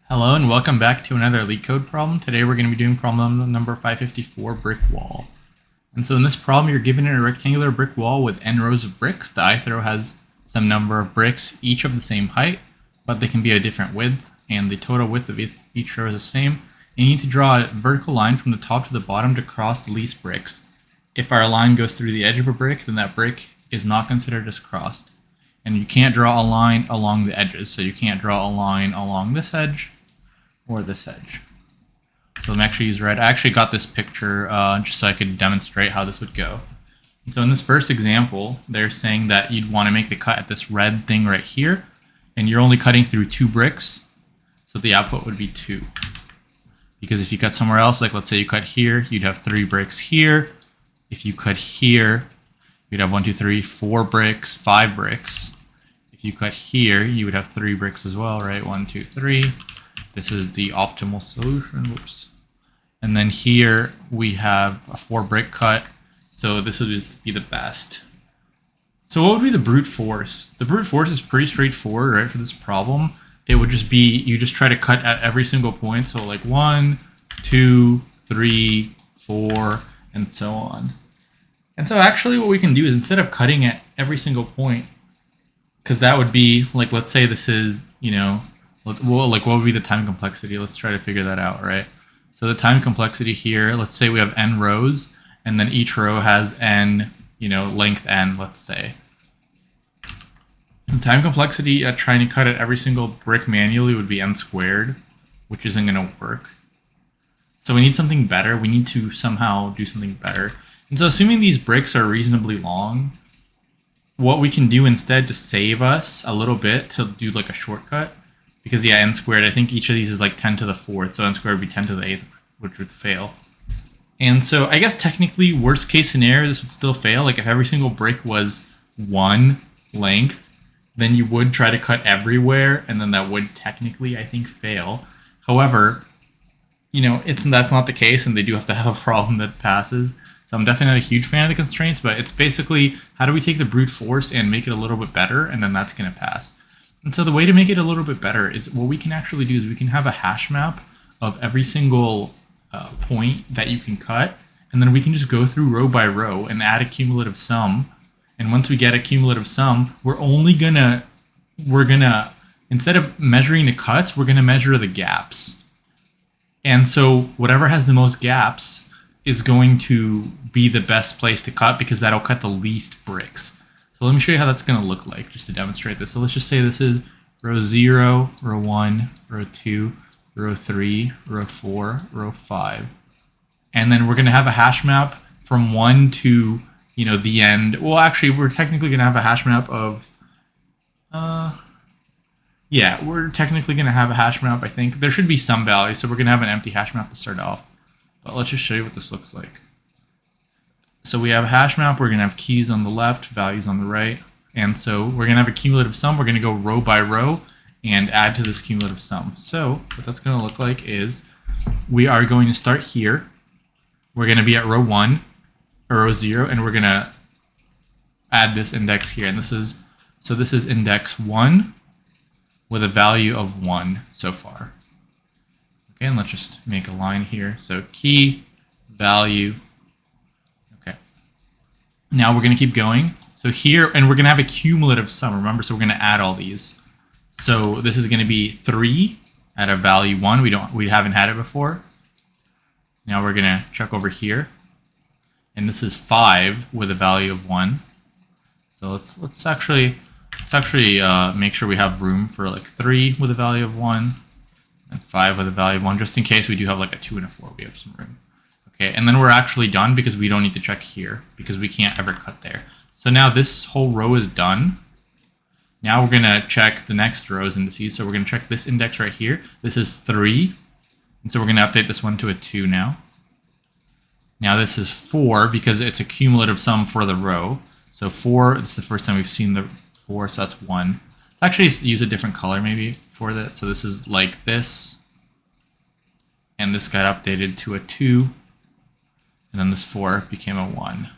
Hello and welcome back to another LeetCode problem. Today we're going to be doing problem number 554, brick wall. And so in this problem, you're given a rectangular brick wall with n rows of bricks. The ith row has some number of bricks, each of the same height, but they can be a different width, and the total width of each row is the same. And you need to draw a vertical line from the top to the bottom to cross the least bricks. If our line goes through the edge of a brick, then that brick is not considered as crossed. And you can't draw a line along the edges, so you can't draw a line along this edge or this edge. So let me actually use red. I actually got this picture just so I could demonstrate how this would go. And so in this first example, they're saying that you'd want to make the cut at this red thing right here, and you're only cutting through 2 bricks, so the output would be 2. Because if you cut somewhere else, like let's say you cut here, you'd have 3 bricks here. If you cut here, you'd have 1, 2, 3, 4 bricks, 5 bricks. If you cut here, you would have 3 bricks as well, right? 1, 2, 3. This is the optimal solution. Whoops. And then here we have a 4 brick cut. So this would just be the best. So what would be the brute force? The brute force is pretty straightforward, right? For this problem, it would just be, you just try to cut at every single point. So like 1, 2, 3, 4, and so on. And so actually what we can do is instead of cutting at every single point, because that would be like, let's say this is, well, like what would be the time complexity? Let's try to figure that out, right? So the time complexity here, let's say we have n rows, and then each row has n, length n, let's say. The time complexity at trying to cut at every single brick manually would be n squared, which isn't going to work. So we need something better. We need to somehow do something better. And so assuming these bricks are reasonably long, what we can do instead to save us a little bit to do like a shortcut, because yeah, n squared, I think each of these is like 10 to the 4th, so n squared would be 10 to the 8th, which would fail. And so I guess technically, worst case scenario, this would still fail. Like if every single brick was 1 length, then you would try to cut everywhere, and then that would technically, I think, fail. However, that's not the case, and they do have to have a problem that passes. So I'm definitely not a huge fan of the constraints, but it's basically, how do we take the brute force and make it a little bit better, and then that's going to pass. And so the way to make it a little bit better is what we can actually do is we can have a hash map of every single point that you can cut, and then we can just go through row by row and add a cumulative sum. And once we get a cumulative sum, we're gonna, instead of measuring the cuts, we're gonna measure the gaps. And so whatever has the most gaps is going to be the best place to cut, because that'll cut the least bricks. So let me show you how that's going to look like, just to demonstrate this. So let's just say this is row 0, row 1, row 2, row 3, row 4, row 5. And then we're going to have a hash map from 1 to, the end. Well, actually, we're technically going to have a hash map of, we're technically going to have a hash map, I think. There should be some values, so we're going to have an empty hash map to start off. But let's just show you what this looks like. So we have a hash map, we're going to have keys on the left, values on the right. And so we're going to have a cumulative sum. We're going to go row by row and add to this cumulative sum. So what that's going to look like is we are going to start here. We're going to be at row 1, or row 0, and we're going to add this index here. And this is index 1 with a value of 1 so far. Okay, and let's just make a line here. So key, value. Now we're going to keep going. So here, and we're going to have a cumulative sum, remember? So we're going to add all these. So this is going to be 3 at a value 1. We haven't had it before. Now we're going to check over here. And this is 5 with a value of 1. So let's actually make sure we have room for like 3 with a value of 1 and 5 with a value of 1, just in case we do have like a 2 and a 4. We have some room. Okay, and then we're actually done because we don't need to check here because we can't ever cut there. So now this whole row is done. Now we're going to check the next row's indices. So we're going to check this index right here. This is 3. And so we're going to update this one to a 2 now. Now this is 4 because it's a cumulative sum for the row. So 4, this is the first time we've seen the 4, so that's 1. Let's actually use a different color maybe for that. So this is like this. And this got updated to a 2. And then this 4 became a 1.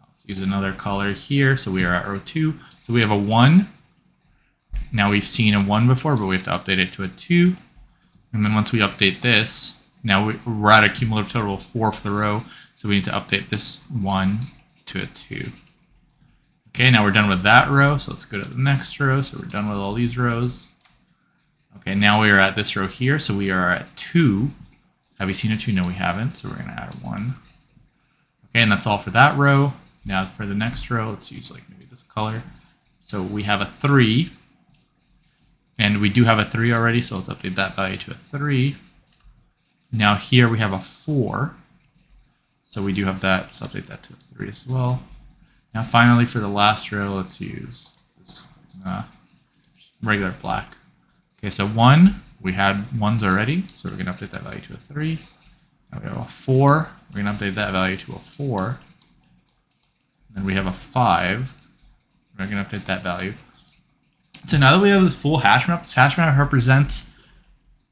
Let's use another color here. So we are at row 2. So we have a 1. Now we've seen a 1 before, but we have to update it to a 2. And then once we update this, now we're at a cumulative total of 4 for the row. So we need to update this 1 to a 2. Okay, now we're done with that row. So let's go to the next row. So we're done with all these rows. Okay, now we are at this row here. So we are at 2. Have we seen a 2? No, we haven't. So we're going to add a 1. Okay, and that's all for that row. Now for the next row, let's use like maybe this color. So we have a 3. And we do have a 3 already, so let's update that value to a 3. Now here we have a 4. So we do have that, let's update that to a 3 as well. Now finally for the last row, let's use this regular black. Okay, so 1, we had 1s already, so we're going to update that value to a 3. Now we have a 4, we're going to update that value to a 4. Then we have a 5, we're going to update that value. So now that we have this full hash map, this hash map represents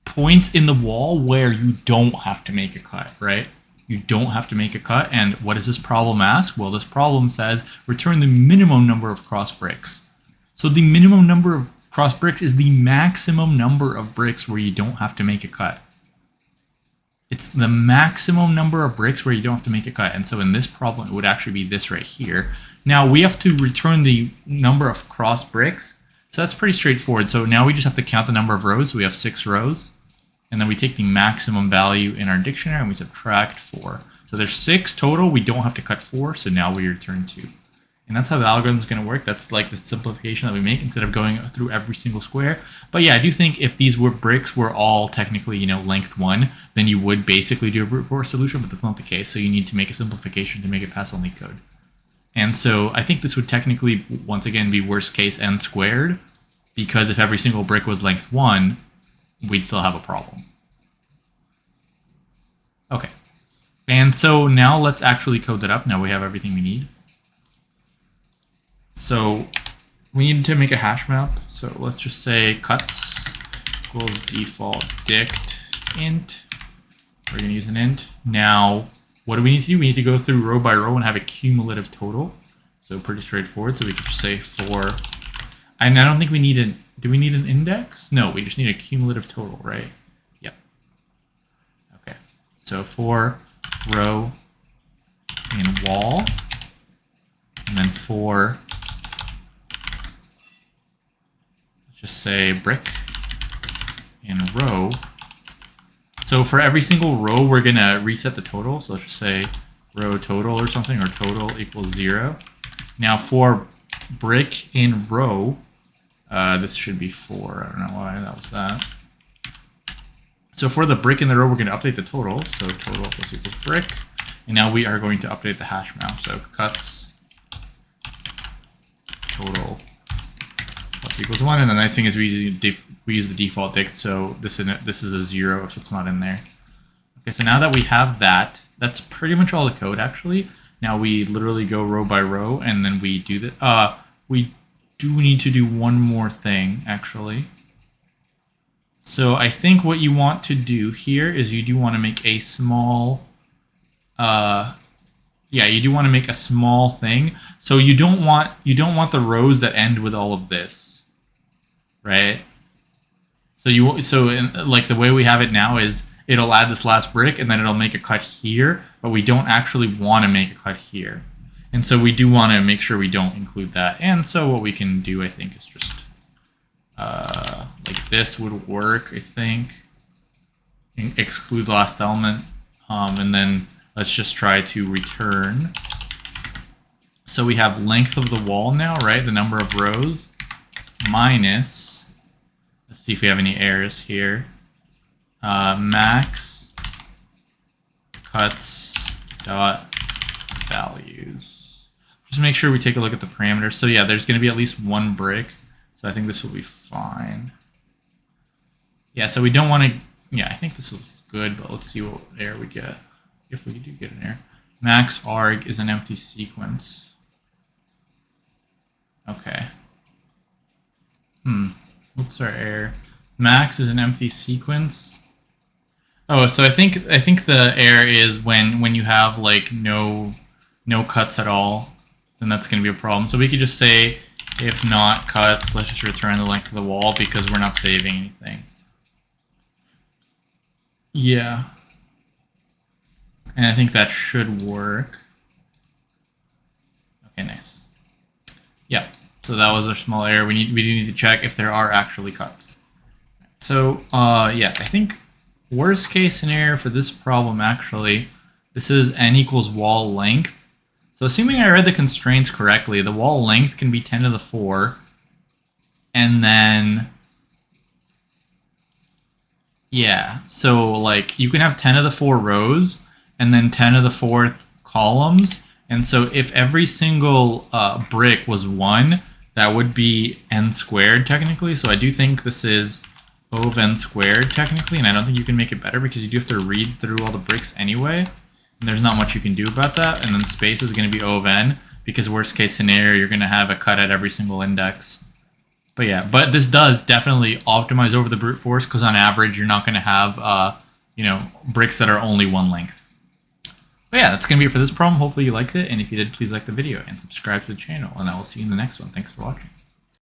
points in the wall where you don't have to make a cut, right? You don't have to make a cut. And what does this problem ask? Well, this problem says return the minimum number of cross bricks. So the minimum number of cross bricks is the maximum number of bricks where you don't have to make a cut. It's the maximum number of bricks where you don't have to make a cut. And so in this problem, it would actually be this right here. Now we have to return the number of cross bricks. So that's pretty straightforward. So now we just have to count the number of rows. So we have 6 rows. And then we take the maximum value in our dictionary and we subtract 4. So there's 6 total. We don't have to cut 4. So now we return 2. And that's how the algorithm is going to work. That's like the simplification that we make instead of going through every single square. But yeah, I do think if these bricks were all technically, you know, length 1, then you would basically do a brute force solution, but that's not the case. So you need to make a simplification to make it pass on LeetCode. And so I think this would technically, once again, be worst case n squared, because if every single brick was length 1, we'd still have a problem. Okay. And so now let's actually code that up. Now we have everything we need. So we need to make a hash map. So let's just say cuts equals default dict int. We're going to use an int. Now, what do we need to do? We need to go through row by row and have a cumulative total. So pretty straightforward. So we could just say for, and I don't think we need an, do we need an index? No, we just need a cumulative total, right? Yep. Okay. So for row in wall, and then for, let's just say brick in row. So for every single row, we're going to reset the total. So let's just say row total or something, or total equals 0. Now for brick in row, this should be 4. I don't know why that was that. So for the brick in the row, we're going to update the total. So total plus equals brick. And now we are going to update the hash map. So cuts total plus equals 1. And the nice thing is we use the default dict, so this is a 0 if it's not in there. Okay, so now that we have that, that's pretty much all the code actually. Now we literally go row by row, and then we do that. We do need to do one more thing actually. So I think what you want to do here is you do want to make a small, yeah, you do want to make a small thing. So you don't want the rows that end with all of this, right? So like the way we have it now is it'll add this last brick and then it'll make a cut here, but we don't actually want to make a cut here. And so we do want to make sure we don't include that. And so what we can do, I think, is just like this would work, I think. Exclude the last element, and then let's just try to return. So we have length of the wall now, right? The number of rows minus, let's see if we have any errors here. Max cuts dot values. Just make sure we take a look at the parameters. So yeah, there's going to be at least one brick. So I think this will be fine. Yeah, so we don't want to, yeah, I think this is good, but let's see what error we get. If we do get an error. Max arg is an empty sequence. Okay. What's our error? Max is an empty sequence. Oh, so I think the error is when you have like no cuts at all, then that's going to be a problem. So we could just say if not cuts, let's just return the length of the wall because we're not saving anything. Yeah. And I think that should work. Okay, nice. Yeah. So that was a small error. We do need to check if there are actually cuts. So yeah, I think worst case scenario for this problem actually, this is n equals wall length. So assuming I read the constraints correctly, the wall length can be 10 to the 4, and then yeah, so like you can have 10 to the 4 rows and then 10 to the 4th columns. And so if every single brick was 1, that would be n squared technically. So I do think this is O of n squared technically, and I don't think you can make it better because you do have to read through all the bricks anyway. And there's not much you can do about that. And then space is going to be O of n because worst case scenario, you're going to have a cut at every single index. But yeah, but this does definitely optimize over the brute force because on average, you're not going to have, bricks that are only one length. But yeah, that's going to be it for this problem. Hopefully you liked it. And if you did, please like the video and subscribe to the channel. And I will see you in the next one. Thanks for watching.